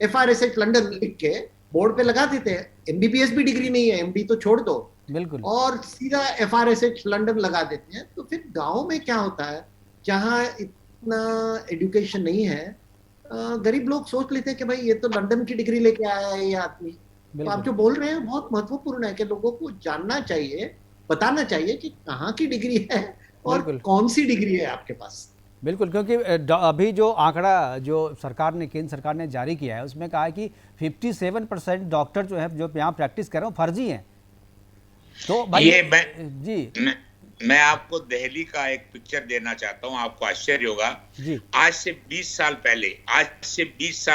FRSH लंदन लिख के बोर्ड पे लगा देते हैं। MBBS भी डिग्री नहीं है, MD तो छोड़ दो, बिल्कुल, और सीधा FRSH लंदन लगा देते हैं। तो फिर गांव में क्या होता है, जहाँ इतना एजुकेशन नहीं है, गरीब लोग सोच लेते हैं कि भाई ये तो लंदन की डिग्री लेके आया है ये आदमी। तो आप जो बोल रहे हैं बहुत महत्वपूर्ण है कि लोगों को जानना चाहिए, बताना चाहिए कि कहाँ की डिग्री है और कौन सी डिग्री है आपके पास। बिल्कुल, क्योंकि अभी जो आंकड़ा जो सरकार ने, केंद्र सरकार ने जारी किया है, उसमें कहा है कि 57% डॉक्टर जो है जो यहाँ प्रैक्टिस कर रहे हैं फर्जी हैं। तो भाई ये मैं आपको दिल्ली का एक पिक्चर देना चाहता हूँ, आपको आश्चर्य होगा। आज से 20 साल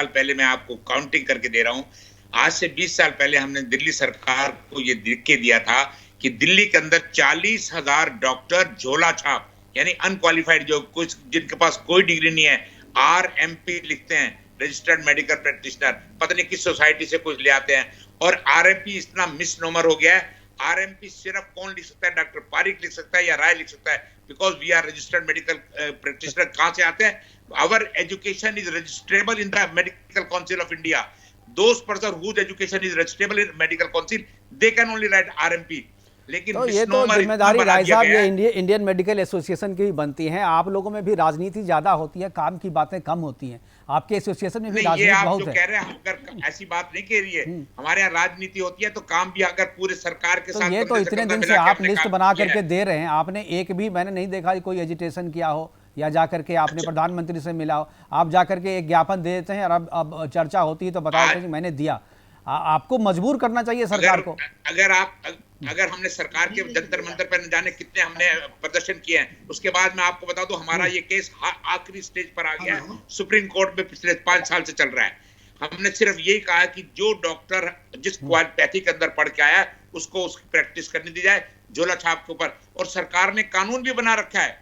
पहले मैं आपको काउंटिंग करके दे रहा हूँ, आज से 20 साल पहले हमने दिल्ली सरकार को ये लिख के दिया था कि दिल्ली के अंदर 40,000 डॉक्टर झोला छाप, यानी अनक्वालिफाइड, जो कुछ जिनके पास कोई डिग्री नहीं है, RMP लिखते हैं, रजिस्टर्ड मेडिकल प्रैक्टिशनर, पता नहीं किस सोसाइटी से कुछ ले आते हैं, और RMP इतना मिसनोमर हो गया है। RMP सिर्फ कौन लिख सकता है? डॉक्टर पारिक लिख सकता है या राय लिख सकता है, because we are registered medical practitioner. कहां से आते हैं? Our education is registrable in the Medical Council of India. Those person whose education is registrable in medical council, they can only write RMP। लेकिन तो ये तो जिम्मेदारी राय साहब ये इंडियन मेडिकल एसोसिएशन की भी बनती है। आप लोगों में भी राजनीति ज्यादा होती है, काम की बातें कम होती हैं, आपके एसोसिएशन में भी राजनीति बहुत है। कह रहे हैं, अगर ऐसी बात नहीं कह रही है, हमारे यहाँ राजनीति होती है तो काम भी अगर पूरे सरकार के साथ, ये तो इतने दिन से आप लिस्ट बना करके दे रहे हैं, आपने एक भी मैंने नहीं देखा कोई एजिटेशन किया हो या जाकर के आपने प्रधानमंत्री से मिला हो। आप जाकर के एक ज्ञापन दे देते हैं और अब चर्चा होती है तो बताते हैं कि मैंने दिया। आपको मजबूर करना चाहिए सरकार को। अगर हमने सरकार के जंतर मंतर पर न जाने कितने हमने प्रदर्शन किए हैं, उसके बाद मैं आपको बता दूं हमारा ये केस आखिरी स्टेज पर आ गया है, सुप्रीम कोर्ट में पिछले 5 साल से चल रहा है। हमने सिर्फ यही कहा कि जो डॉक्टर जिस क्वालिटी के अंदर पढ़ के आया उसको उसकी प्रैक्टिस करने दी जाए झोला छाप के ऊपर। और सरकार ने कानून भी बना रखा है,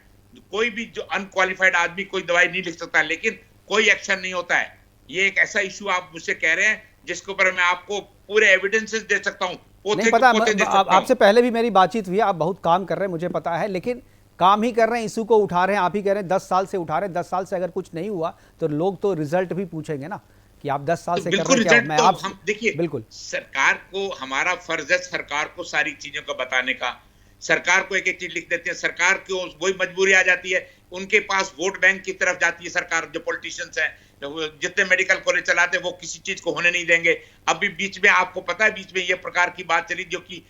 कोई भी जो अनक्वालिफाइड आदमी कोई दवाई नहीं लिख सकता, लेकिन कोई एक्शन नहीं होता है। ये एक ऐसा इशू आप मुझसे कह रहे हैं जिसके ऊपर मैं आपको पूरे एविडेंसेस दे सकता हूँ। नहीं पता, आपसे पहले भी मेरी बातचीत हुई, आप बहुत काम कर रहे हैं मुझे पता है, लेकिन काम ही कर रहे हैं, इशू को उठा रहे हैं, आप ही कह रहे हैं 10 साल से उठा रहे हैं। 10 साल से अगर कुछ नहीं हुआ तो लोग तो रिजल्ट भी पूछेंगे ना कि आप 10 साल से कर रहे हैं। मैं आप देखिए, बिल्कुल सरकार को, हमारा फर्ज है सरकार को सारी चीजों को बताने का। सरकार को एक एक चीज लिख देते हैं, सरकार को वही मजबूरी आ जाती है, उनके पास वोट बैंक की तरफ जाती है सरकार। जो पॉलिटिशियंस हैं, जितने मेडिकल कॉलेज चलाते हैं, वो किसी चीज को होने नहीं देंगे। अभी बीच में आपको पता है, बीच में ये प्रकार की बात चली जो कि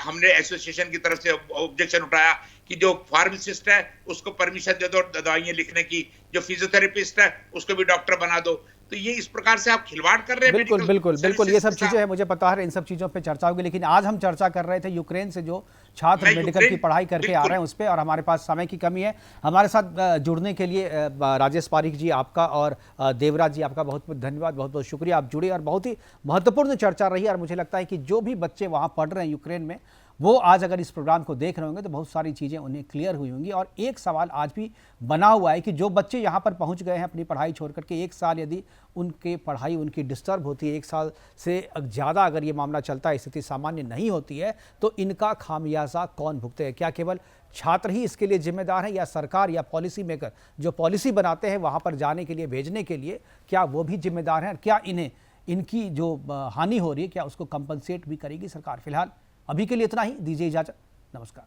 हमने एसोसिएशन की तरफ से ऑब्जेक्शन उठाया कि जो फार्मासिस्ट है उसको परमिशन दे दो दवाइयां लिखने की, जो फिजियोथेरेपिस्ट है उसको भी डॉक्टर बना दो। तो ये इस प्रकार से आप खिलवाड़ कर रहे हैं। बिल्कुल बिल्कुल बिल्कुल, ये सब चीजें हैं, मुझे पता है इन सब चीजों पे चर्चा होगी। लेकिन आज हम चर्चा कर रहे थे यूक्रेन से जो छात्र मेडिकल की पढ़ाई करके आ रहे हैं उस पर, और हमारे पास समय की कमी है। हमारे साथ जुड़ने के लिए राजेश पारीक जी आपका और देवराज जी आपका बहुत बहुत धन्यवाद, बहुत बहुत शुक्रिया, आप जुड़े और बहुत ही महत्वपूर्ण चर्चा रही। और मुझे लगता है कि जो भी बच्चे वहाँ पढ़ रहे हैं यूक्रेन में, वो आज अगर इस प्रोग्राम को देख रहे होंगे तो बहुत सारी चीज़ें उन्हें क्लियर हुई होंगी। और एक सवाल आज भी बना हुआ है कि जो बच्चे यहाँ पर पहुँच गए हैं अपनी पढ़ाई छोड़ करके, 1 साल यदि उनके पढ़ाई उनकी डिस्टर्ब होती है, 1 साल से ज़्यादा अगर ये मामला चलता है, स्थिति सामान्य नहीं होती है, तो इनका खामियाजा कौन भुगते हैं? क्या केवल छात्र ही इसके लिए जिम्मेदार हैं, या सरकार या पॉलिसी मेकर जो पॉलिसी बनाते हैं वहाँ पर जाने के लिए, भेजने के लिए, क्या वो भी जिम्मेदार हैं? और क्या इन्हें इनकी जो हानि हो रही है क्या उसको कंपनसेट भी करेगी सरकार? फिलहाल अभी के लिए इतना ही, दीजिए इजाजत, नमस्कार।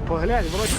Поглянь, вроде